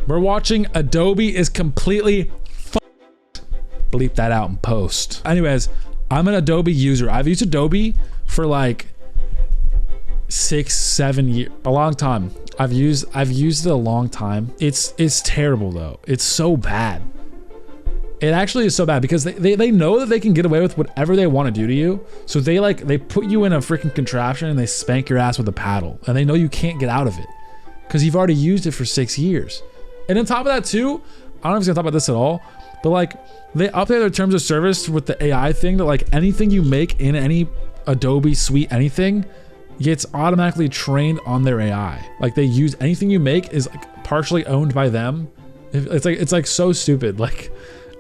We're watching Adobe is completely bleep that out in post. Anyways, I'm an Adobe user. I've used Adobe for like 6-7 years, a long time. I've used it a long time. It's terrible though. It's so bad. It actually is so bad because they know that they can get away with whatever they want to do to you. So they put you in a freaking contraption and they spank your ass with a paddle, and they know you can't get out of it because you've already used it for 6 years. And on top of that too, I don't know if I'm gonna talk about this at all, but like they update their terms of service with the AI thing that like anything you make in any Adobe suite, anything gets automatically trained on their AI. Like they use anything you make is like partially owned by them. It's like so stupid. Like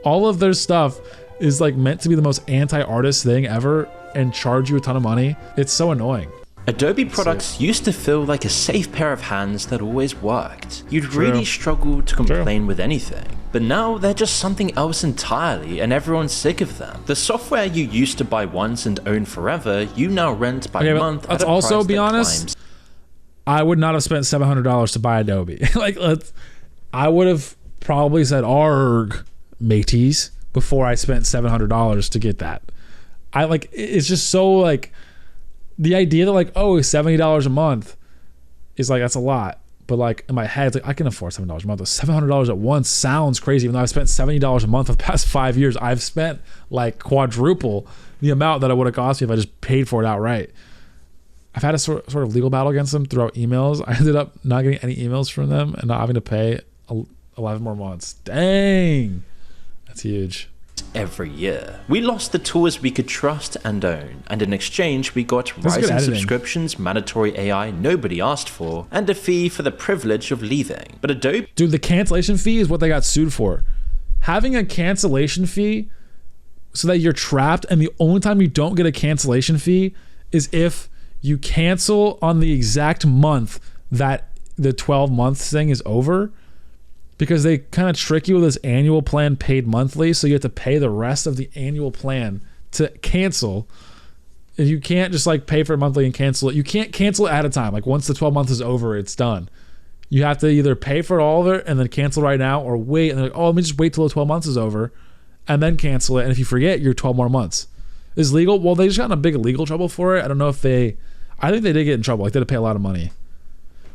all of their stuff is like meant to be the most anti-artist thing ever and charge you a ton of money. It's so annoying. Adobe products used to feel like a safe pair of hands that always worked. You'd really struggle to complain with anything. But now they're just something else entirely and everyone's sick of them. The software you used to buy once and own forever, you now rent by month at a price that climbs. I would not have spent $700 to buy Adobe. I would have probably said arg, mateys, before I spent $700 to get that. It's just so like, the idea that like, oh, $70 a month is like, that's a lot. But like in my head, it's like I can afford $7 a month. $700 at once sounds crazy. Even though I've spent $70 a month for the past 5 years, I've spent like quadruple the amount that it would have cost me if I just paid for it outright. I've had a sort of legal battle against them throughout emails. I ended up not getting any emails from them and not having to pay 11 more months. Dang, that's huge. Every year. We lost the tools we could trust and own, and in exchange we got rising subscriptions, mandatory AI nobody asked for, and a fee for the privilege of leaving. But Adobe... Dude, the cancellation fee is what they got sued for. Having a cancellation fee so that you're trapped, and the only time you don't get a cancellation fee is if you cancel on the exact month that the 12-month thing is over. Because they kind of trick you with this annual plan paid monthly, so you have to pay the rest of the annual plan to cancel. And you can't just like pay for it monthly and cancel it. You can't cancel it at a time. Like once the 12 months is over, it's done. You have to either pay for all of it and then cancel right now, or wait and they're like, oh, let me just wait till the 12 months is over and then cancel it. And if you forget, you're 12 more months. Is legal? Well, they just got in a big legal trouble for it. I don't know if I think they did get in trouble. Like they had to pay a lot of money.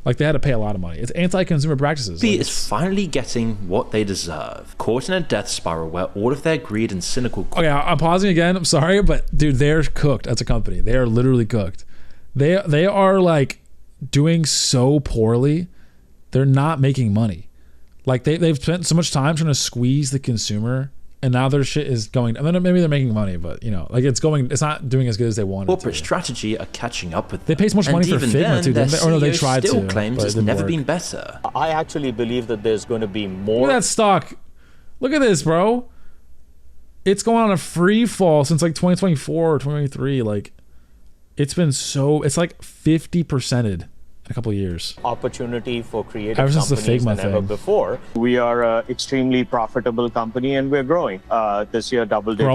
Like they had to pay a lot of money. It's anti-consumer practices. Adobe is finally getting what they deserve. Caught in a death spiral where all of their greed and cynical... Okay, I'm pausing again. I'm sorry, but dude, they're cooked as a company. They are literally cooked. They are like doing so poorly. They're not making money. Like they've spent so much time trying to squeeze the consumer, and now their shit is going. I mean, maybe they're making money, but you know, like it's not doing as good as they wanted. Corporate strategy are catching up with them. They pay so much money for Figma too. Or no, they tried to. Still claims it's never been better. I actually believe that there's going to be more. Look at that stock. Look at this, bro. It's going on a free fall since like 2024 or 2023. Like, it's been so. It's like 50%ed. A couple of years. Opportunity for creative ever since companies the Figma than ever before. We are an extremely profitable company, and we're growing. This year, double digit.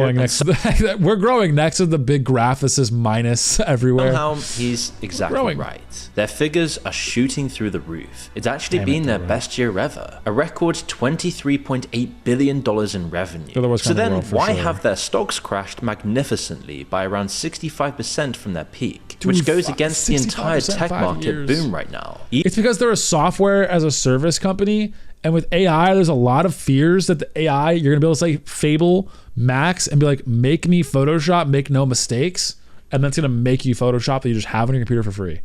We're growing next to the big graph that says minus everywhere. Somehow he's exactly right. Their figures are shooting through the roof. It's actually been their best year ever. A record $23.8 billion in revenue. So then why have their stocks crashed magnificently by around 65% from their peak, which goes against the entire tech market boom right now? It's because they're a software as a service company, and with AI there's a lot of fears that the AI, you're gonna be able to say Fable Max and be like, make me Photoshop, make no mistakes, and that's gonna make you Photoshop that you just have on your computer for free.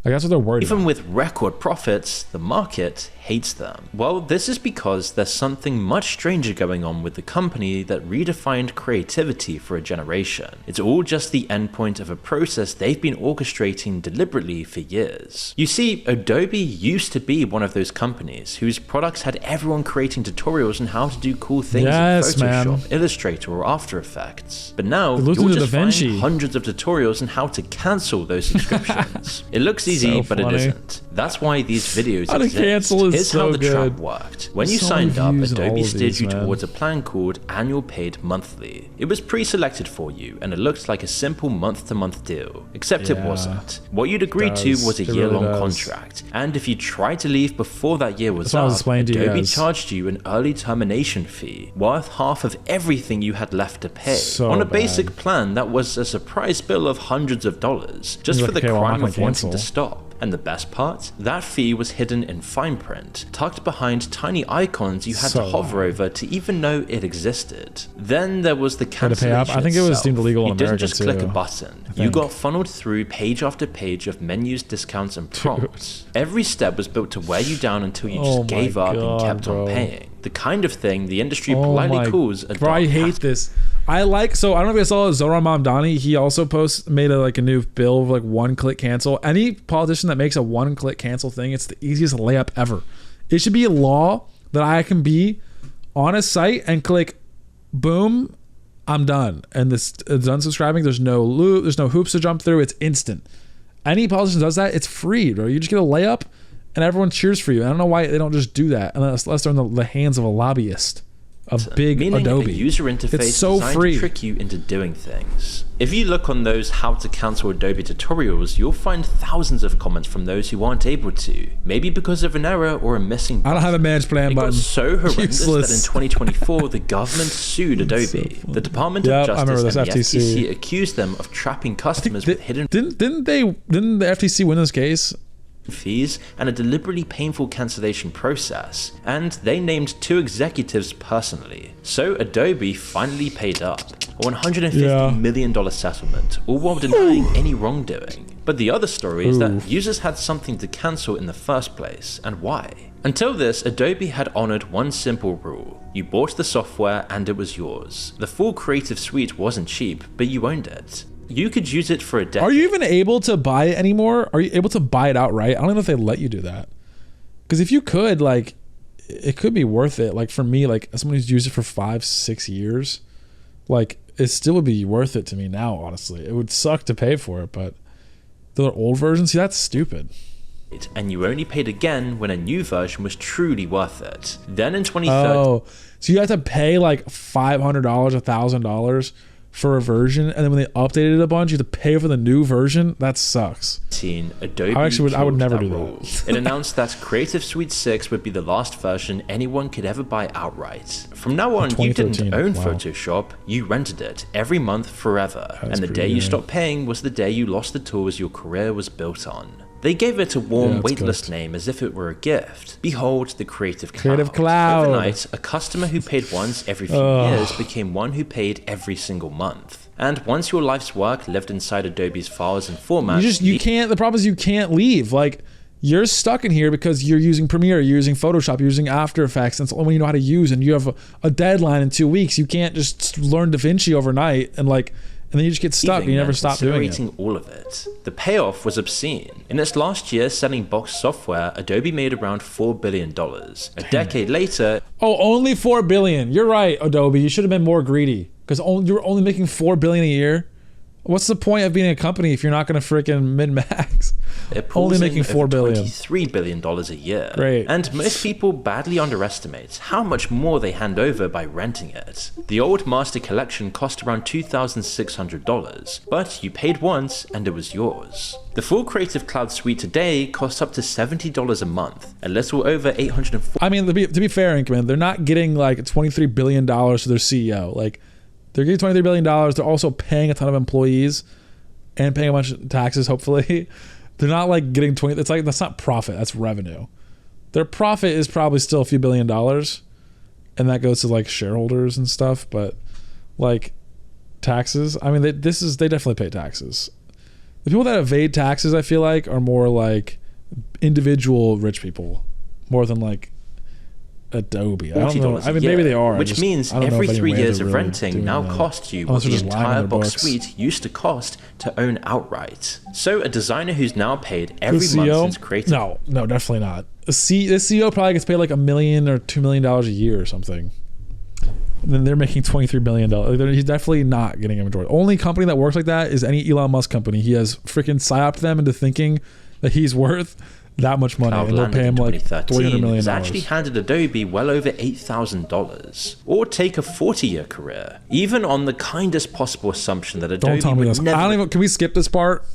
Like that's what they're worried about. Even with record profits, the market hates them. Well, this is because there's something much stranger going on with the company that redefined creativity for a generation. It's all just the endpoint of a process they've been orchestrating deliberately for years. You see, Adobe used to be one of those companies whose products had everyone creating tutorials on how to do cool things in Photoshop, Illustrator, or After Effects. But now, you'll just find hundreds of tutorials on how to cancel those subscriptions. It looks easy, but it isn't. That's why these videos How to exist. cancel is Here's so how the trap good. worked. When you So signed up, many views in all Adobe of steered these, you man. towards a plan called Annual Paid Monthly. It was pre-selected for you, and it looked like a simple month-to-month deal. Except it Yeah, wasn't. What you'd agreed to does. was a It really year-long does. contract, and if you tried to leave before that year was That's what I was up, explaining to you Adobe guys. charged you an early termination fee, worth half of everything you had left to pay, So on a bad. basic plan that was a surprise bill of hundreds of dollars, just You're for like, the okay, well, I'm crime not of gonna wanting to cancel. stop. And the best part? That fee was hidden in fine print, tucked behind tiny icons you had to So hover over to even know it existed. Then there was the to pay up? cancellation I think it was itself. deemed illegal in You didn't America, just click a too, button. I You think. got funneled through page after page of menus, discounts, and prompts. Every step was built to wear you down until you Oh just gave my up and God, kept bro. on paying. The kind of thing the industry Oh politely my, calls a bro, I dark hate pattern. this. I like, so I don't know if you saw Zoran Mamdani. He also made a new bill of like one-click cancel. Any politician that makes a one-click cancel thing, it's the easiest layup ever. It should be a law that I can be on a site and click, boom, I'm done, and this it's unsubscribing. There's no loop, there's no hoops to jump through. It's instant. Any politician does that, it's free, bro. You just get a layup, and everyone cheers for you. I don't know why they don't just do that unless they're in the hands of a lobbyist. A big Meaning Adobe. a user interface It's so designed free. to trick you into doing things. If you look on those how to cancel Adobe tutorials, you'll find thousands of comments from those who aren't able to, maybe because of an error or a missing button. I don't have a managed plan It got button. so horrendous Useless. that in 2024 the government sued Adobe. The Department Yep, of I remember Justice and this, the FTC. FTC accused them of trapping customers with hidden Didn't the FTC win this case? fees and a deliberately painful cancellation process, and they named 2 executives personally. So Adobe finally paid up, a $150 million settlement, all while denying any wrongdoing. But the other story is that users had something to cancel in the first place, and why? Until this, Adobe had honored one simple rule. You bought the software and it was yours. The full Creative Suite wasn't cheap, but you owned it. You could use it for a decade. Are you even able to buy it anymore? Are you able to buy it outright? I don't know if they let you do that. Because if you could, like, it could be worth it. Like for me, like as someone who's used it for 5-6 years, like it still would be worth it to me now. Honestly, it would suck to pay for it, but the old version, see, that's stupid. And you only paid again when a new version was truly worth it. Then in 2013, Oh, so you have to pay like $500, $1,000 for a version, and then when they updated it a bunch, you have to pay for the new version. That sucks. Adobe I would killed never that do that. rule. It announced that Creative Suite 6 would be the last version anyone could ever buy outright. From now on, you didn't 2013, own wow. Photoshop, you rented it every month forever. That's And the pretty day you good. stopped paying was the day you lost the tools your career was built on. They gave it a warm, that's weightless correct. name as if it were a gift. Behold the Creative Cloud. Creative Cloud. Overnight, a customer who paid once every few years became one who paid every single month. And once your life's work lived inside Adobe's files and formats, You can't. The problem is you can't leave. Like you're stuck in here because you're using Premiere, you're using Photoshop, you're using After Effects. That's the only one you know how to use, and you have a deadline in 2 weeks. You can't just learn DaVinci overnight and then you just get stuck and you never stop doing it. Incinerating all of it. The payoff was obscene. In its last year selling box software, Adobe made around $4 billion. A decade later, Oh, only $4 billion. You're right, Adobe. You should have been more greedy because you're only making $4 billion a year. What's the point of being a company if you're not going to freaking min-max? it pulls Only making in over $4 billion. $23 billion a year. Great. And most people badly underestimate how much more they hand over by renting it. The old Master Collection cost around $2,600, but you paid once and it was yours. The full Creative Cloud suite today costs up to $70 a month, a little over $840. I mean, to be fair, Inkman, they're not getting like $23 billion to their CEO. Like, they're getting $23 billion. They're also paying a ton of employees and paying a bunch of taxes, hopefully. They're not like getting 20. It's like, that's not profit. That's revenue. Their profit is probably still a few $1 billion. And that goes to like shareholders and stuff. But like taxes, I mean, they definitely pay taxes. The people that evade taxes, I feel like, are more like individual rich people more than like Adobe. I don't know. $40 I a mean, year, maybe they are. which means every 3 years of renting now costs costs you Unless what they're the just lying on entire their box books. suite used to cost to own outright. So a designer who's now paid every The month CEO? since creating No, definitely not. The CEO probably gets paid like $1 million or $2 million a year or something. And then they're making $23 billion. He's definitely not getting a majority. Only company that works like that is any Elon Musk company. He has freaking psyoped them into thinking that he's worth that much money, Cloud and they'll landed pay him in like $300 2013 million. has actually handed Adobe well over $8,000. Or take a 40-year career. Even on the kindest possible assumption that Adobe Don't tell me would this. never I don't even. Can we skip this part?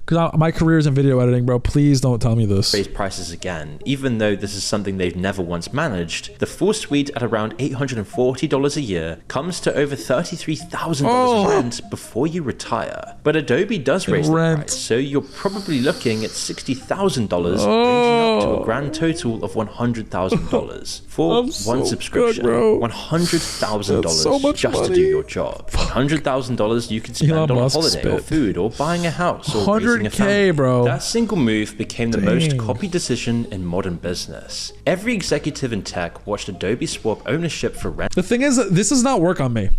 Because my career is in video editing, bro. Please don't tell me this. raise prices again, even though this is something they've never once managed. The full suite at around $840 a year comes to over $33,000 rent before you retire. But Adobe does raise the price, so you're probably looking at $60,000, ranging up to a grand total of $100,000 for one subscription. $100,000 so just money. to do your job. $100,000 you could spend Elon on a Musk holiday or spit. food or buying a house or raising a family. $100K, bro. That single move became the most Dang. copied decision in modern business. Every executive in tech watched Adobe swap ownership for rent. The thing is, this does not work on me.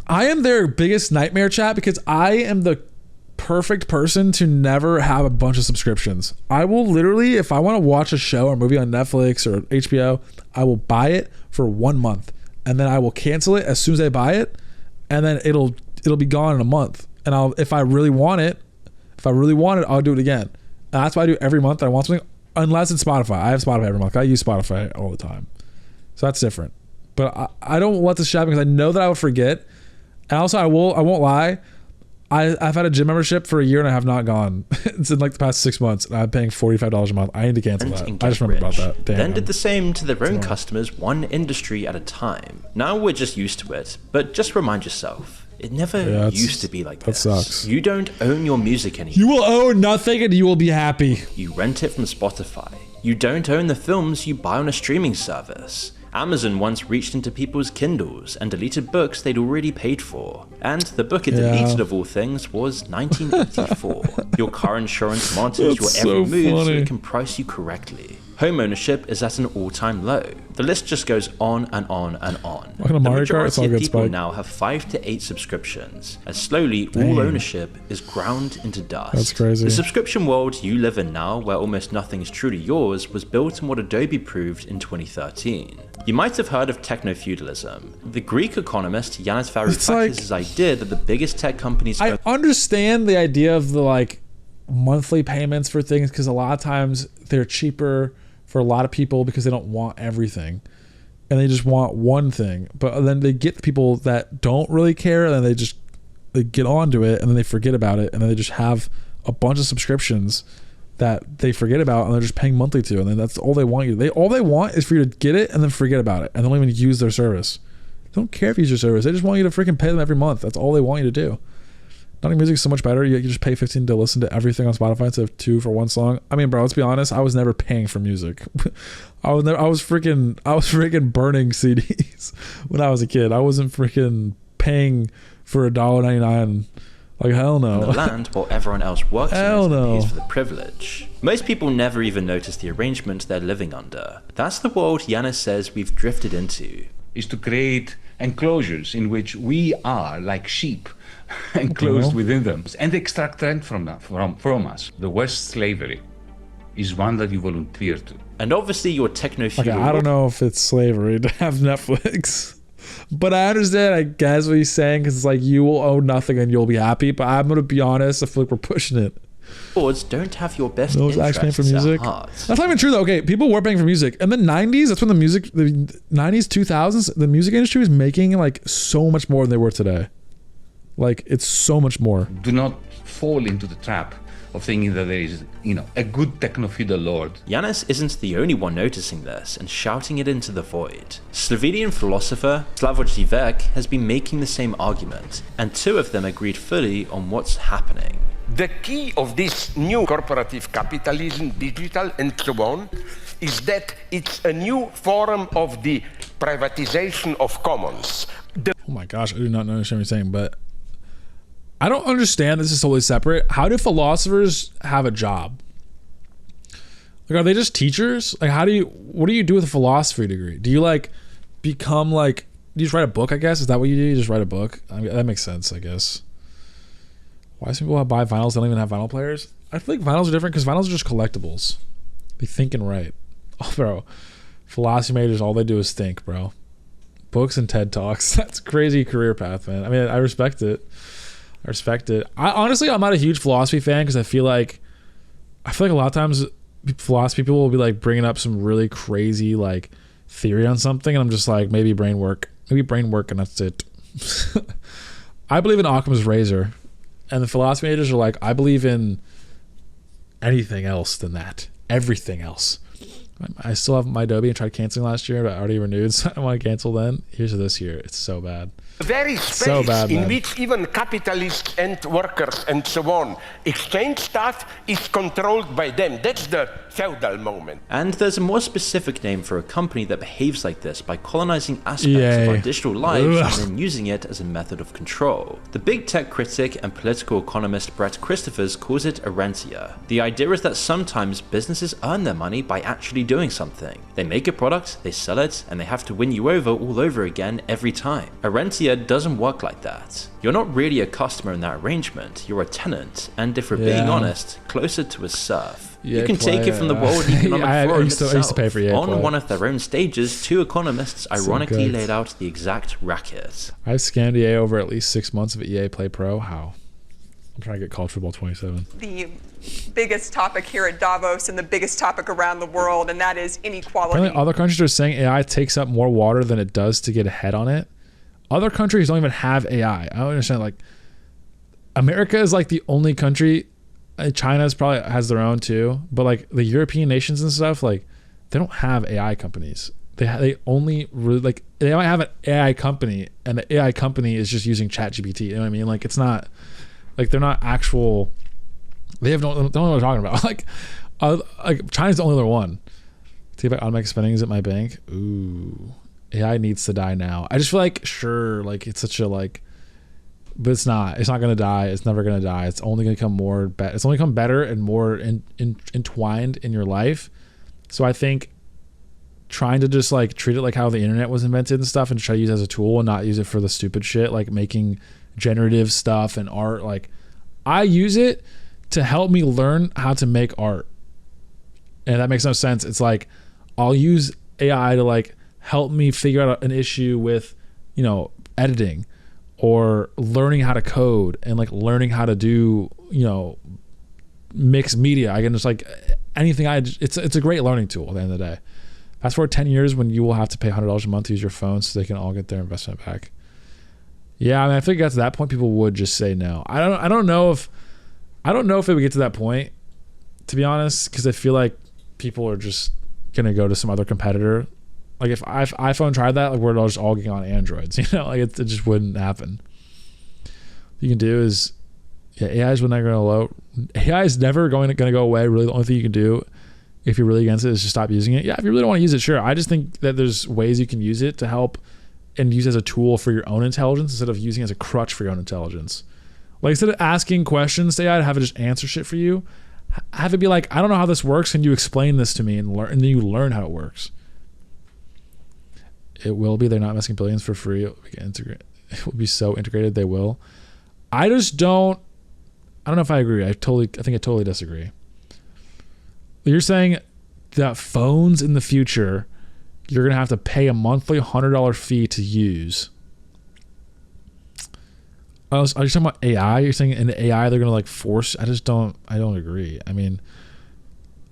I am their biggest nightmare, chat, because I am the perfect person to never have a bunch of subscriptions. I will literally, if I want to watch a show or movie on Netflix or HBO, I will buy it for 1 month, and then I will cancel it as soon as I buy it, and then it'll be gone in a month. And if I really want it, I'll do it again. And that's why I do every month that I want something, unless it's Spotify. I have Spotify every month. I use Spotify all the time. So that's different. But I don't let this happen because I know that I will forget. And also I won't lie. I've had a gym membership for a year and I have not gone. It's in like the past 6 months and I'm paying $45 a month. I need to cancel that. I just remember about that. Damn, then did the same to their own customers, one industry at a time. Now we're just used to it. But just remind yourself, it never used to be like this. That sucks. You don't own your music anymore. You will own nothing and you will be happy. You rent it from Spotify. You don't own the films you buy on a streaming service. Amazon once reached into people's Kindles and deleted books they'd already paid for. And the book it deleted of all things was 1984. Your car insurance monitors your every move so it can price you correctly. Home ownership is at an all-time low. The list just goes on and on and on. Welcome to Mario Kart, it's all good, People Spike. now have 5 to 8 subscriptions, as slowly all ownership is ground into dust. That's crazy. The subscription world you live in now, where almost nothing is truly yours, was built on what Adobe proved in 2013. You might have heard of techno-feudalism. The Greek economist Yanis Varoufakis' idea that the biggest tech companies... I understand the idea of the like monthly payments for things because a lot of times they're cheaper for a lot of people because they don't want everything and they just want one thing. But then they get the people that don't really care and then they get onto it and then they forget about it and then they just have a bunch of subscriptions that they forget about and they're just paying monthly to, and then that's all they want you. All they want is for you to get it and then forget about it and they don't even use their service. They don't care if you use your service. They just want you to freaking pay them every month. That's all they want you to do. Not music is so much better. You just pay $15 to listen to everything on Spotify instead of $2 for one song. I mean, bro, let's be honest. I was never paying for music. I was freaking burning CDs when I was a kid. I wasn't freaking paying for $1.99. Like, hell no. The land while everyone else works hell in it no. and pays for the privilege. Most people never even notice the arrangement they're living under. That's the world Yanis says we've drifted into. Is to create enclosures in which we are like sheep enclosed within them and extract rent from us. The worst slavery is one that you volunteer to. And obviously your techno-feudal... Okay, I don't know if it's slavery to have Netflix. But I understand, I guess, what he's saying, because it's like you will own nothing and you'll be happy. But I'm going to be honest, I feel like we're pushing it. Lords don't have your best Those actually paying for interests music. at heart. That's not even true though. Okay, people were paying for music. In the 90s, that's when the 90s, 2000s, the music industry was making like so much more than they were today. Like, it's so much more. Do not fall into the trap of thinking that there is, a good techno-feudal lord. Yanis isn't the only one noticing this and shouting it into the void. Slovenian philosopher Slavoj Žižek has been making the same argument, and two of them agreed fully on what's happening. The key of this new corporative capitalism, digital and so on, is that it's a new form of the privatization of commons. Oh my gosh, I do not understand what you're saying, but I don't understand this is totally separate. How do philosophers have a job? Like, are they just teachers? Like, what do you do with a philosophy degree? Do you like become like, do you just write a book, I guess? Is that what you do? You just write a book? I mean, that makes sense, I guess. Why do people buy vinyls? They don't even have vinyl players. I feel like vinyls are different because vinyls are just collectibles. They think and write. Oh, bro. Philosophy majors, all they do is think, bro. Books and TED Talks. That's a crazy career path, man. I mean, I respect it. Honestly, I'm not a huge philosophy fan because I feel like a lot of times philosophy people will be like bringing up some really crazy like theory on something, and I'm just like, maybe brain work, and that's it. I believe in Occam's razor, and the philosophy majors are like, I believe in anything else than that, everything else. I still have my Adobe and tried canceling last year, but I already renewed, so I don't want to cancel then. Here's this year. It's so bad. The very space So bad, in man. which even capitalists and workers and so on exchange stuff is controlled by them. That's the feudal moment. And there's a more specific name for a company that behaves like this by colonizing aspects Yay. of our digital lives Ugh. and then using it as a method of control. The big tech critic and political economist Brett Christophers calls it Arentia. The idea is that sometimes businesses earn their money by actually doing something. They make a product, they sell it, and they have to win you over all over again every time. Arentia doesn't work like that. You're not really a customer in that arrangement, you're a tenant, and if we're being honest, closer to a serf. You can take it from the World Economic Forum I used to pay for EA On Play. one of their own stages, two economists ironically good. laid out the exact racket. I've scammed EA over at least 6 months of EA Play Pro. How? I'm trying to get college football 27. The biggest topic here at Davos and the biggest topic around the world, and that is inequality. Apparently other countries are saying AI takes up more water than it does to get ahead on it. Other countries don't even have AI. I don't understand. Like, America is like the only country. China's probably has their own too, but like the European nations and stuff, like they don't have AI companies. They only really like, they might have an AI company, and the AI company is just using ChatGPT. You know what I mean? Like, it's not like they're not actual. They don't know what they're talking about. Like China's the only other one. See if I automatic spendings at my bank. Ooh. AI needs to die now. I just feel like, sure, like it's such a like, but it's not gonna die. It's never gonna die. It's only gonna become more it's only become better and more entwined in your life. So I think trying to just like treat it like how the internet was invented and stuff, and try to use it as a tool and not use it for the stupid shit like making generative stuff and art. Like, I use it to help me learn how to make art, and that makes no sense. It's like I'll use AI to like help me figure out an issue with, you know, editing or learning how to code and like learning how to do, you know, mixed media. I can just like anything. It's a great learning tool at the end of the day. Fast forward 10 years when you will have to pay $100 a month to use your phone so they can all get their investment back. Yeah, I mean, I think at that point people would just say no. I don't know if it would get to that point, to be honest, because I feel like people are just gonna go to some other competitor. Like if iPhone tried that, like we're just all getting on Androids, you know, like it just wouldn't happen. What you can do is, yeah, AI is never going to go away. Really, the only thing you can do if you're really against it is just stop using it. Yeah, if you really don't want to use it, sure. I just think that there's ways you can use it to help and use it as a tool for your own intelligence instead of using it as a crutch for your own intelligence. Like, instead of asking questions to AI, have it just answer shit for you. Have it be like, I don't know how this works. Can you explain this to me and then you learn how it works. It will be. They're not investing billions for free. It will be so integrated. They will. I just don't. I don't know if I agree. I think I totally disagree. You're saying that phones in the future, you're gonna have to pay a monthly $100 fee to use. Are you talking about AI? You're saying in AI they're gonna like force? I don't agree. I mean,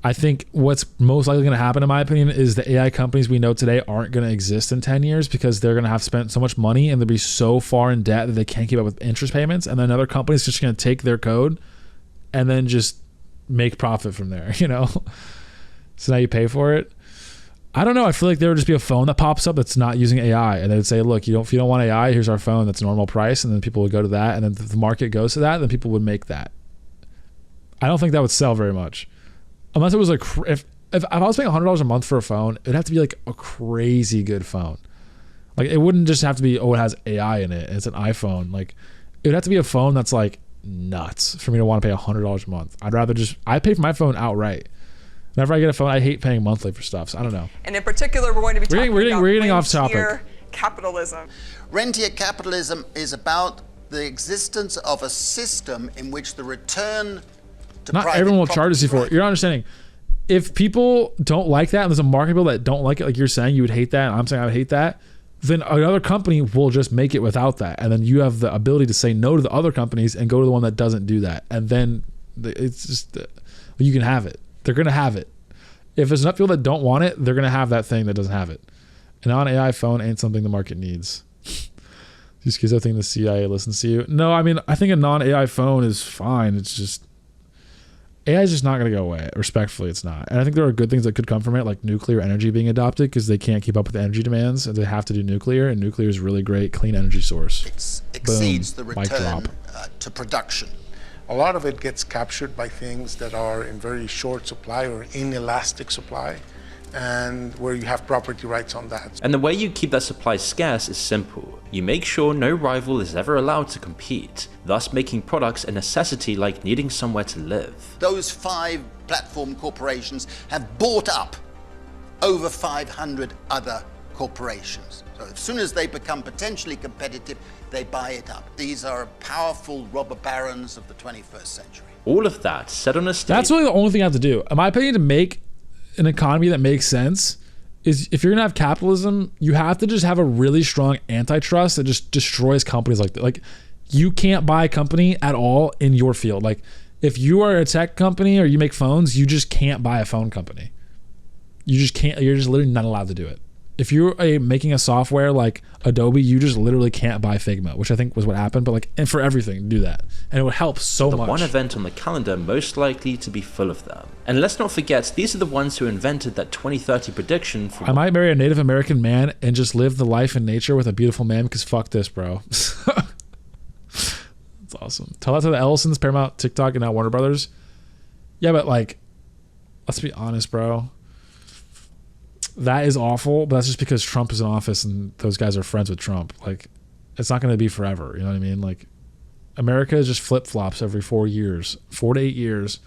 I think what's most likely going to happen, in my opinion, is the AI companies we know today aren't going to exist in 10 years because they're going to have spent so much money and they'll be so far in debt that they can't keep up with interest payments. And then other companies just going to take their code and then just make profit from there, you know? So now you pay for it. I don't know. I feel like there would just be a phone that pops up that's not using AI, and they would say, look, if you don't want AI, here's our phone that's normal price. And then people would go to that. And then if the market goes to that, then people would make that. I don't think that would sell very much. Unless it was like, if I was paying $100 a month for a phone, it'd have to be like a crazy good phone. Like, it wouldn't just have to be, oh, it has AI in it, it's an iPhone. Like, it would have to be a phone that's like nuts for me to want to pay $100 a month. I pay for my phone outright. Whenever I get a phone, I hate paying monthly for stuff. So I don't know. And in particular, we're going to be talking about we're getting off topic. rentier capitalism. Rentier capitalism is about the existence of a system in which the return to Not private everyone will charge property you for it. right. You're not understanding. If people don't like that, and there's a market of people that don't like it, like you're saying you would hate that, and I'm saying I would hate that, then another company will just make it without that. And then you have the ability to say no to the other companies and go to the one that doesn't do that. And then it's just, you can have it. They're going to have it. if there's enough people that don't want it, they're going to have that thing that doesn't have it. An non-AI phone ain't something the market needs. These kids are thinking the CIA listens to you. No, I mean, I think a non-AI phone is fine. It's just, AI is just not going to go away. Respectfully, it's not. And I think there are good things that could come from it, like nuclear energy being adopted, because they can't keep up with the energy demands and they have to do nuclear, and nuclear is a really great clean energy source. Exceeds Boom. the Mic return drop. to production. A lot of it gets captured by things that are in very short supply or inelastic supply, and where you have property rights on that. And the way you keep that supply scarce is simple. You make sure no rival is ever allowed to compete, thus making products a necessity like needing somewhere to live. Those 5 platform corporations have bought up over 500 other corporations. So as soon as they become potentially competitive, they buy it up. These are powerful robber barons of the 21st century. All of that set on a stage. That's really the only thing I have to do. In my opinion, to make an economy that makes sense is, if you're gonna have capitalism, you have to just have a really strong antitrust that just destroys companies like that. Like, you can't buy a company at all in your field. Like, if you are a tech company or you make phones, you just can't buy a phone company. You just can't. You're just literally not allowed to do it. If you're making a software like Adobe, you just literally can't buy Figma, which I think was what happened. But like, and for everything, do that, and it would help so much. The one event on the calendar most likely to be full of them. And let's not forget, these are the ones who invented that 2030 prediction for— I might marry a Native American man and just live the life in nature with a beautiful man, because fuck this, bro. That's awesome. Tell that to the Ellisons, Paramount, TikTok, and now Warner Brothers. Yeah, but like, let's be honest, bro. That is awful, but that's just because Trump is in office and those guys are friends with Trump. Like, it's not going to be forever. You know what I mean? Like, America is just flip-flops every 4 years, 4 to 8 years,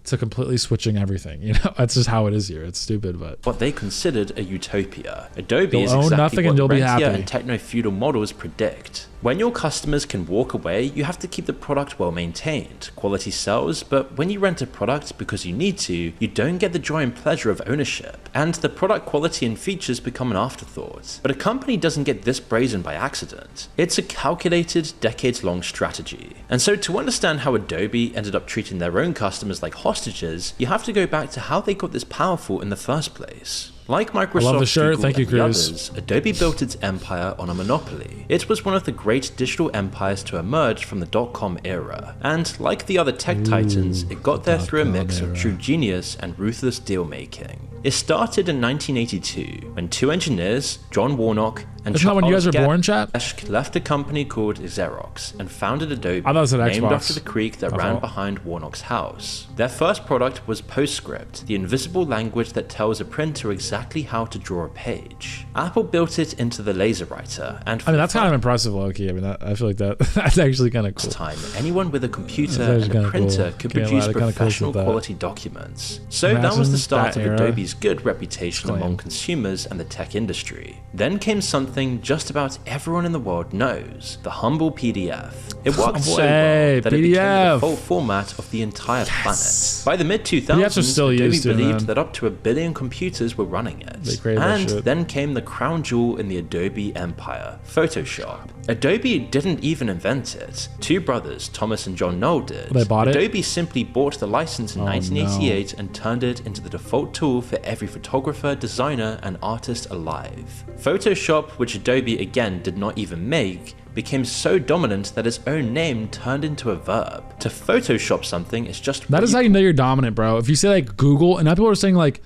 to completely switching everything. You know, that's just how it is here. It's stupid, but what they considered a utopia. Adobe You'll is own exactly nothing what and you'll be rentier happy. and techno-feudal models predict. When your customers can walk away, you have to keep the product well maintained. Quality sells, but when you rent a product because you need to, you don't get the joy and pleasure of ownership, and the product quality and features become an afterthought. But a company doesn't get this brazen by accident. It's a calculated, decades-long strategy. And so to understand how Adobe ended up treating their own customers like hostages, you have to go back to how they got this powerful in the first place. Like Microsoft, I love the shirt. Google, Thank you, and the Cruz. others, Adobe built its empire on a monopoly. It was one of the great digital empires to emerge from the dot-com era. And like the other tech titans, it got there through a mix of true genius and ruthless deal-making. It started in 1982, when 2 engineers, John Warnock and Isn't that when you guys were Charles born, chat? Geschke, left a company called Xerox and founded Adobe, I thought it said named Xbox. after the creek that My ran fault. behind Warnock's house. Their first product was PostScript, the invisible language that tells a printer exactly how to draw a page. Apple built it into the LaserWriter, and for I mean, the that's kind of impressive, low-key. I mean, I feel like that's actually kind of cool. time, anyone with a computer That's and kinda a printer cool. could Can't lie, produce they're kinda close professional with that. quality documents. So that was the Imagine start that of era. Adobe's good reputation Exclaim. among consumers and the tech industry. Then came something just about everyone in the world knows, the humble PDF. It worked so Hey, well that it became the PDF. default format of the entire planet. By the PDFs are mid-2000s, still Adobe used to, believed man. that up to 1 billion computers were running it. They created that And shit. then came the crown jewel in the Adobe empire, Photoshop. Adobe didn't even invent it. 2 brothers, Thomas and John Knoll, did. They bought it? Adobe simply bought the license in Oh, 1988 and turned it into the default tool for every photographer, designer, and artist alive. Photoshop, which Adobe again did not even make, became so dominant that its own name turned into a verb. To Photoshop something is just That is how you know you're dominant, bro. If you say like Google, and now people are saying like,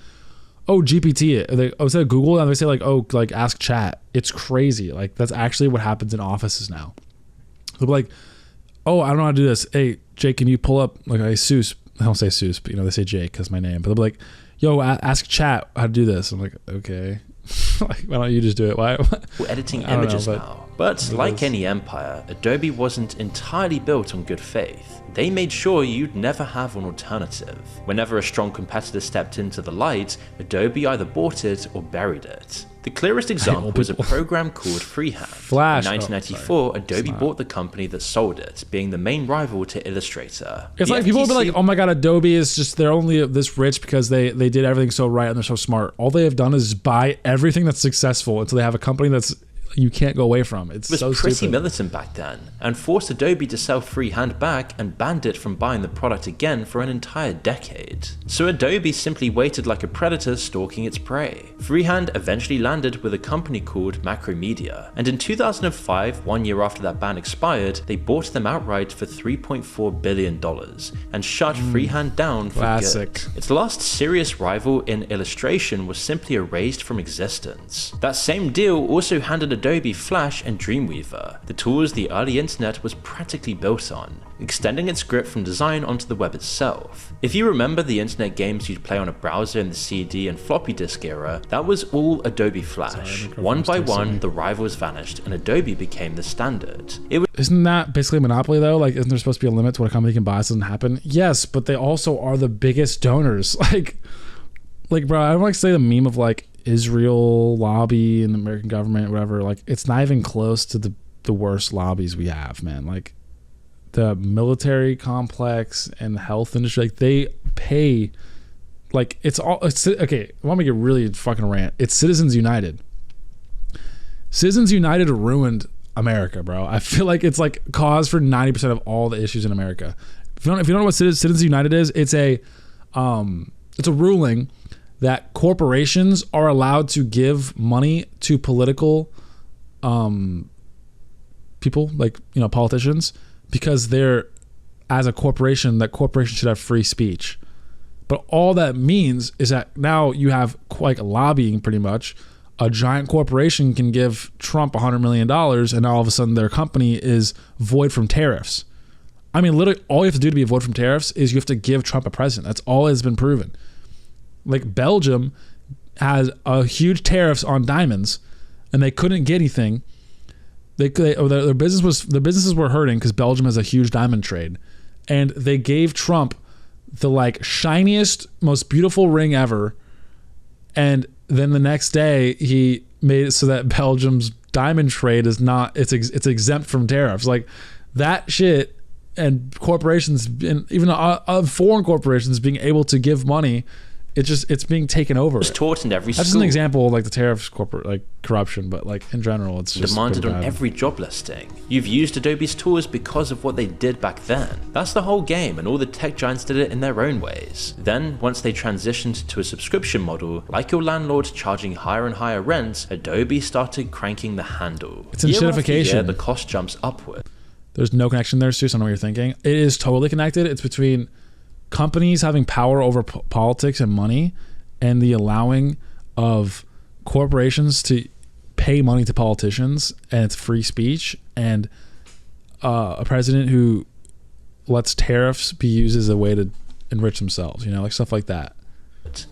oh, GPT it. They instead of Google, and they say like, oh, like ask chat. It's crazy. Like, that's actually what happens in offices now. They'll be like, oh, I don't know how to do this. Hey, Jake, can you pull up like a Seuss? I don't say Seuss, but you know, they say Jake because my name. But they'll be like, yo, ask chat how to do this. I'm like, okay. Like, why don't you just do it? Why? We're editing I don't know, images but now. But like any empire, Adobe wasn't entirely built on good faith. They made sure you'd never have an alternative. Whenever a strong competitor stepped into the light, Adobe either bought it or buried it. The clearest example was a program called Freehand. Flash. In 1994, Adobe bought the company that sold it, being the main rival to Illustrator. It's The like people will be FTC like, oh my God, Adobe is just, they're only this rich because they did everything so right and they're so smart. All they have done is buy everything that's successful until they have a company that's you can't go away from. It's It was so pretty stupid. militant back then, and forced Adobe to sell freehand back and banned it from buying the product again for an entire decade. So Adobe simply waited like a predator stalking its prey. Freehand eventually landed with a company called Macromedia, and in 2005, 1 year after that ban expired, they bought them outright for $3.4 billion and shut Freehand down for Classic. good. Its last serious rival in illustration was simply erased from existence. That same deal also handed Adobe Flash and Dreamweaver, the tools the early internet was practically built on, extending its grip from design onto the web itself. If you remember the internet games you'd play on a browser in the CD and floppy disk era, that was all Adobe Flash. One by one, the rivals vanished and Adobe became the standard. Isn't that basically a monopoly though? Like, isn't there supposed to be a limit to what a company can buy so it doesn't happen? Yes, but they also are the biggest donors. Like bro, I don't like to say the meme of like Israel lobby and the American government or whatever. Like, it's not even close to the worst lobbies we have, man. Like, the military complex and the health industry, like, they pay, like, it's okay, I want to make it really fucking rant. It's Citizens United. Citizens United ruined America, bro. I feel like it's like cause for 90% of all the issues in America. If you don't know what Citizens United is, it's a ruling that corporations are allowed to give money to political people, like, you know, politicians, because they're, as a corporation, that corporation should have free speech. But all that means is that now you have, like, lobbying pretty much. A giant corporation can give Trump $100 million and all of a sudden their company is void from tariffs. I mean, literally all you have to do to be void from tariffs is you have to give Trump a president. That's all has been proven. Like, Belgium has a huge tariffs on diamonds and they couldn't get anything. Their businesses were hurting because Belgium has a huge diamond trade, and they gave Trump the like shiniest, most beautiful ring ever, and then the next day he made it so that Belgium's diamond trade is not, it's exempt from tariffs. Like, that shit, and corporations, and even foreign corporations being able to give money, it's being taken over. It's taught in every school. That's just an example of like the tariffs corporate like corruption, but like in general, it's just demanded on every job listing. You've used Adobe's tools because of what they did back then. That's the whole game, and all the tech giants did it in their own ways. Then, once they transitioned to a subscription model, like your landlord charging higher and higher rents, Adobe started cranking the handle. It's inshitification. Year, the cost jumps upward. There's no connection there, Stu. So I know what you're thinking. It is totally connected. It's between companies having power over politics and money, and the allowing of corporations to pay money to politicians, and it's free speech, and a president who lets tariffs be used as a way to enrich themselves, you know, like stuff like that.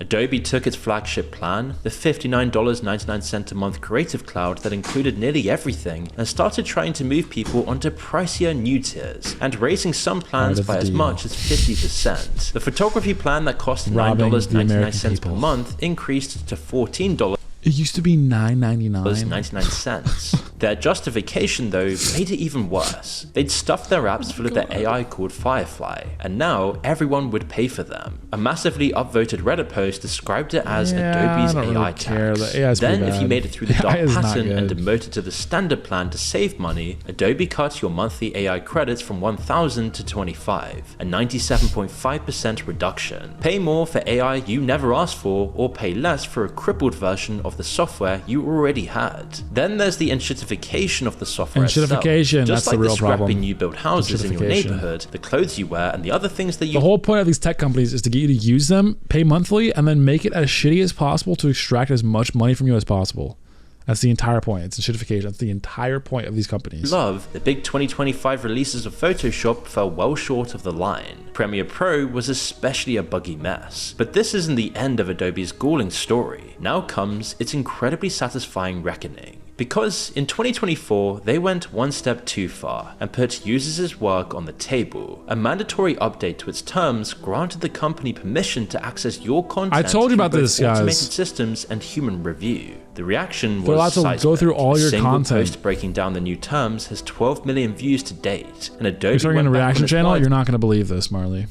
Adobe took its flagship plan, the $59.99 a month Creative Cloud that included nearly everything, and started trying to move people onto pricier new tiers, and raising some plans by as much as 50%. The photography plan that cost $9.99 per month increased to $14. It used to be $9.99. 99 cents. Their justification, though, made it even worse. They'd stuffed their apps full of their AI called Firefly, and now everyone would pay for them. A massively upvoted Reddit post described it as Adobe's AI tax. Then, if you made it through the dark pattern and demoted to the standard plan to save money, Adobe cut your monthly AI credits from 1,000 to 25, a 97.5% reduction. Pay more for AI you never asked for, or pay less for a crippled version of the software you already had. Then there's the enshittification of the software itself. Just like the real scrappy problem. new built houses in your neighborhood, the clothes you wear, and the other things that you... The whole point of these tech companies is to get you to use them, pay monthly, and then make it as shitty as possible to extract as much money from you as possible. That's the entire point. It's enshittification. That's the entire point of these companies. The big 2025 releases of Photoshop fell well short of the line. Premiere Pro was especially a buggy mess. But this isn't the end of Adobe's galling story. Now comes its incredibly satisfying reckoning. Because in 2024, they went one step too far and put users' work on the table. A mandatory update to its terms granted the company permission to access your content. I told you about this, guys. Automated systems and human review. The reaction They're allowed was to seismic. go through all your A single content. post breaking down the new terms has 12 million views to date, and Adobe You're starting went a back on reaction its channel? word. You're not going to believe this, Marley.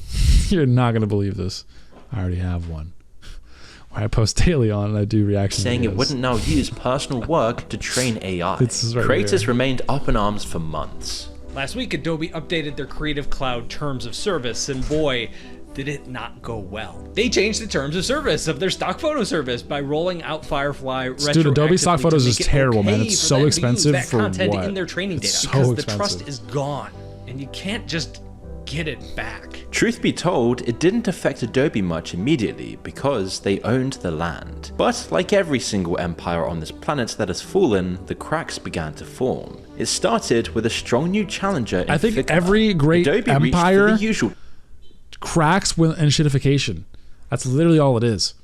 You're not going to believe this. I already have one. I post daily on and I do reaction saying videos. it wouldn't now use personal work to train AI. This is right Creators here. remained up in arms for months. Last week, Adobe updated their Creative Cloud terms of service, and boy, did it not go well. They changed the terms of service of their stock photo service by rolling out Firefly Dude, Adobe stock retroactively photos to is make it terrible, man. okay It's for so them to expensive use that for content what? in their training data It's so because the expensive. trust is gone, and you can't just get it back. Truth be told, it didn't affect Adobe much immediately because they owned the land. But like every single empire on this planet that has fallen, the cracks began to form. It started with a strong new challenger in I think Figma. every great Adobe reached for empire the usual cracks and shitification. That's literally all it is.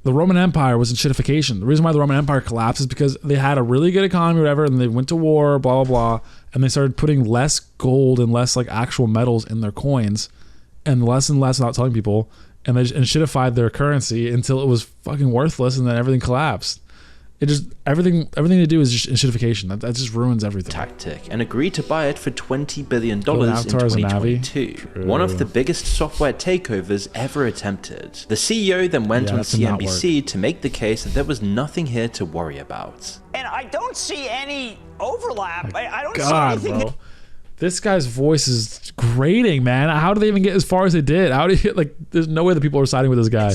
The Roman Empire was in shitification. The reason why the Roman Empire collapsed is because they had a really good economy or whatever, and they went to war, blah, blah, blah, and they started putting less gold and less like actual metals in their coins and less without telling people, and they and shitified their currency until it was fucking worthless, and then everything collapsed. It just everything they do is just shitification. That just ruins everything. tactic and agreed to buy it for $20 billion in Avatar as a Navi. 2022. One of the biggest software takeovers ever attempted. The CEO then went on that did not CNBC to make the case that there was nothing here to worry about. And I don't see any overlap. I don't God, see anything bro. This guy's voice is grating, man. How did they even get as far as they did? How do you like? There's no way that people are siding with this guy.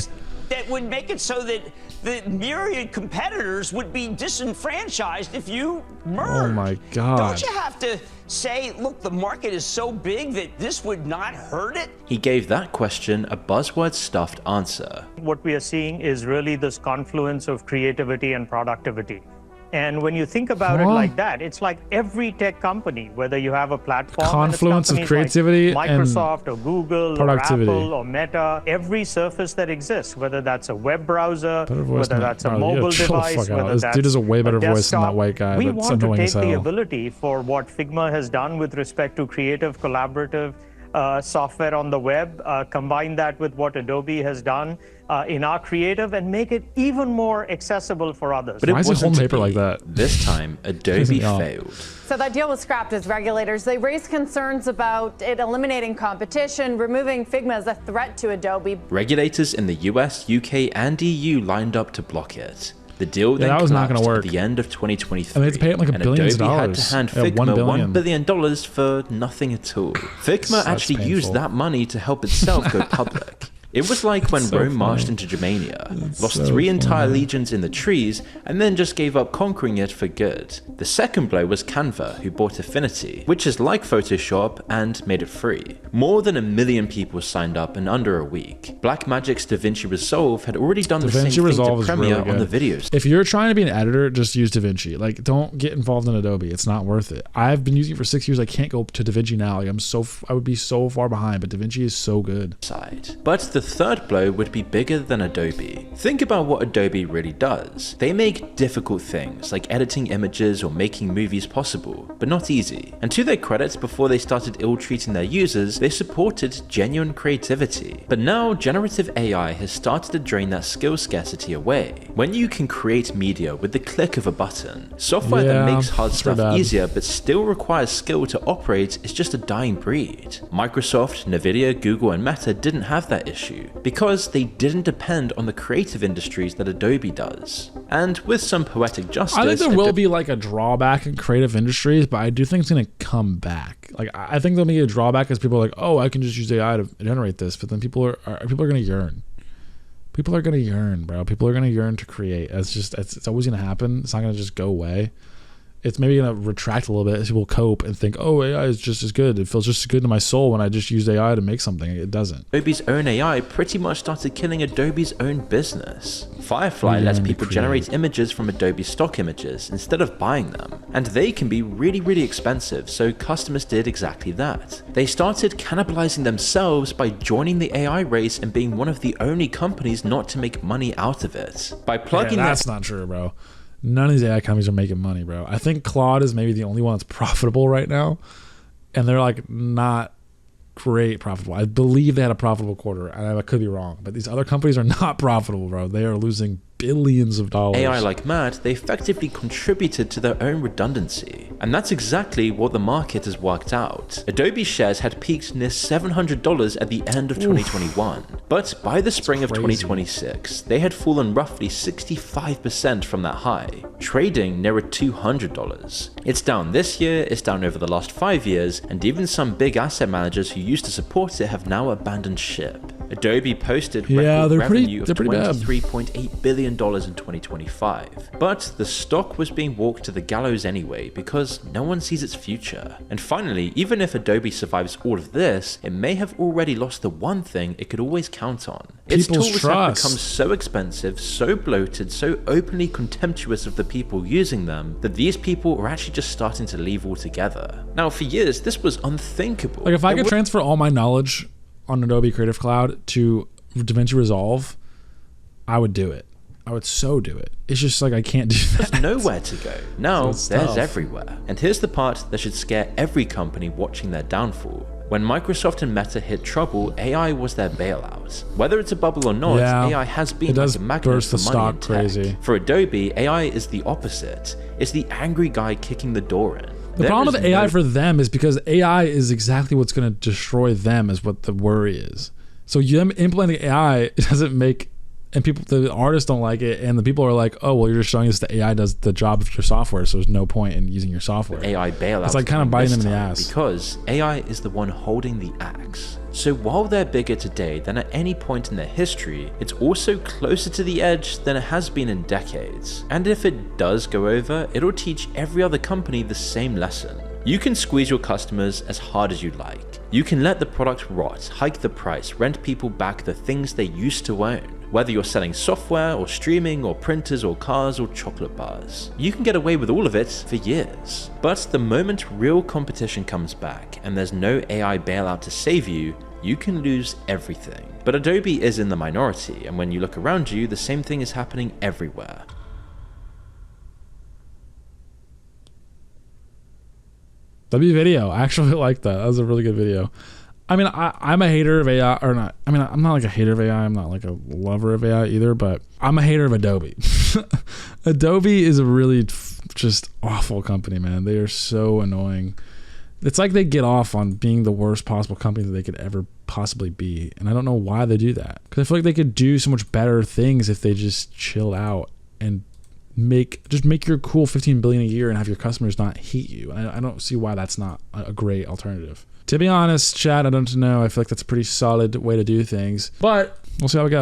that would make it so that the myriad competitors would be disenfranchised if you merged. Oh my God. Don't you have to say, look, the market is so big that this would not hurt it? He gave that question a buzzword-stuffed answer. What we are seeing is really this confluence of creativity and productivity. And when you think about it like that, it's like every tech company, whether you have a platform, Confluence of and it's companies creativity like and Microsoft or Google or productivity. Apple or Meta, every surface that exists, whether that's a web browser, Better voice whether than that's a that. mobile Yeah, chill the device, fuck out. whether This that's dude has a way better voice than that desktop, white guy. We That's want to annoying take as hell. the ability for what Figma has done with respect to creative, collaborative software on the web, combine that with what Adobe has done in our creative, and make it even more accessible for others. But Why is he wasn't holding to paper like be. that? This time, Adobe off. failed. So that deal was scrapped as regulators. They raised concerns about it eliminating competition, removing Figma as a threat to Adobe. Regulators in the US, UK, and EU lined up to block it. The deal then that was not collapsed gonna at work. the end of 2023, And they had to pay it like and billions of Adobe had dollars. to hand Yeah, Figma $1 $1 billion for nothing at all. Figma That's actually painful. used that money to help itself go public. It was like when so Rome funny. marched into Germania, lost so 3 entire funny. legions in the trees, and then just gave up conquering it for good. The second blow was Canva, who bought Affinity, which is like Photoshop, and made it free. More than 1 million people signed up in under a week. Blackmagic's DaVinci Resolve had already done the same DaVinci thing Resolve to is Premiere really on the good. videos. If you're trying to be an editor, just use DaVinci. Like, don't get involved in Adobe. It's not worth it. I've been using it for 6 years. I can't go to DaVinci now. Like, I would be so far behind, but DaVinci is so good. Side. But the third blow would be bigger than Adobe. Think about what Adobe really does. They make difficult things like editing images or making movies possible, but not easy. And to their credit, before they started ill-treating their users, they supported genuine creativity. But now generative AI has started to drain that skill scarcity away. When you can create media with the click of a button, software Yeah, that makes hard it's pretty stuff bad. easier but still requires skill to operate is just a dying breed. Microsoft, Nvidia, Google, and Meta didn't have that issue because they didn't depend on the creative industries that Adobe does. And with some poetic justice, I think there will be like a drawback in creative industries, but I do think it's going to come back. Like, I think there'll be a drawback because people are like, oh, I can just use AI to generate this. But then people are going to yearn. People are going to yearn, bro. People are going to yearn to create. It's always going to happen. It's not going to just go away. It's maybe going to retract a little bit as people cope and think, oh, AI is just as good. It feels just as good to my soul when I just used AI to make something. It doesn't. Adobe's own AI pretty much started killing Adobe's own business. Firefly lets people generate images from Adobe stock images instead of buying them. And they can be really, really expensive, so customers did exactly that. They started cannibalizing themselves by joining the AI race and being one of the only companies not to make money out of it. By plugging that's not true, bro. None of these AI companies are making money, bro. I think Claude is maybe the only one that's profitable right now. And they're like not great profitable. I believe they had a profitable quarter, and I could be wrong. But these other companies are not profitable, bro. They are losing billions of dollars. AI like mad, they effectively contributed to their own redundancy. And that's exactly what the market has worked out. Adobe shares had peaked near $700 at the end of 2021. But by the spring of 2026, they had fallen roughly 65% from that high, trading nearer $200. It's down this year, it's down over the last 5 years, and even some big asset managers who used to support it have now abandoned ship. Adobe posted record revenue of $23.8 billion in 2025. But the stock was being walked to the gallows anyway because no one sees its future. And finally, even if Adobe survives all of this, it may have already lost the one thing it could always count on. Its tools have become so expensive, so bloated, so openly contemptuous of the people using them, that these people are actually just starting to leave altogether. Now, for years, this was unthinkable. Like, if I could transfer all my knowledge on Adobe Creative Cloud to DaVinci Resolve, I would do it. I would so do it. It's just like I can't do that. There's nowhere to go. Now, there's everywhere. And here's the part that should scare every company watching their downfall. When Microsoft and Meta hit trouble, AI was their bailout. Whether it's a bubble or not, AI has been like a magnet for money in tech. Crazy. For Adobe, AI is the opposite. It's the angry guy kicking the door in. The problem with AI for them is because AI is exactly what's going to destroy them is what the worry is. So them implementing AI, it doesn't make, and people, the artists don't like it, and the people are like, oh, well, you're just showing us that AI does the job of your software, so there's no point in using your software. AI bailout. It's like kind of biting them in the ass. Because AI is the one holding the axe. So while they're bigger today than at any point in their history, it's also closer to the edge than it has been in decades. And if it does go over, it'll teach every other company the same lesson. You can squeeze your customers as hard as you like. You can let the product rot, hike the price, rent people back the things they used to own. Whether you're selling software or streaming or printers or cars or chocolate bars. You can get away with all of it for years. But the moment real competition comes back and there's no AI bailout to save you, you can lose everything. But Adobe is in the minority, and when you look around you, the same thing is happening everywhere. W video. I actually like that. That was a really good video. I mean, I'm a hater of AI, or not. I mean, I'm not like a hater of AI. I'm not like a lover of AI either, but I'm a hater of Adobe. Adobe is a really just awful company, man. They are so annoying. It's like they get off on being the worst possible company that they could ever possibly be. And I don't know why they do that. Because I feel like they could do so much better things if they just chilled out and make your cool $15 billion a year and have your customers not hate you. I don't see why that's not a great alternative. To be honest, Chad, I don't know. I feel like that's a pretty solid way to do things, but we'll see how it goes.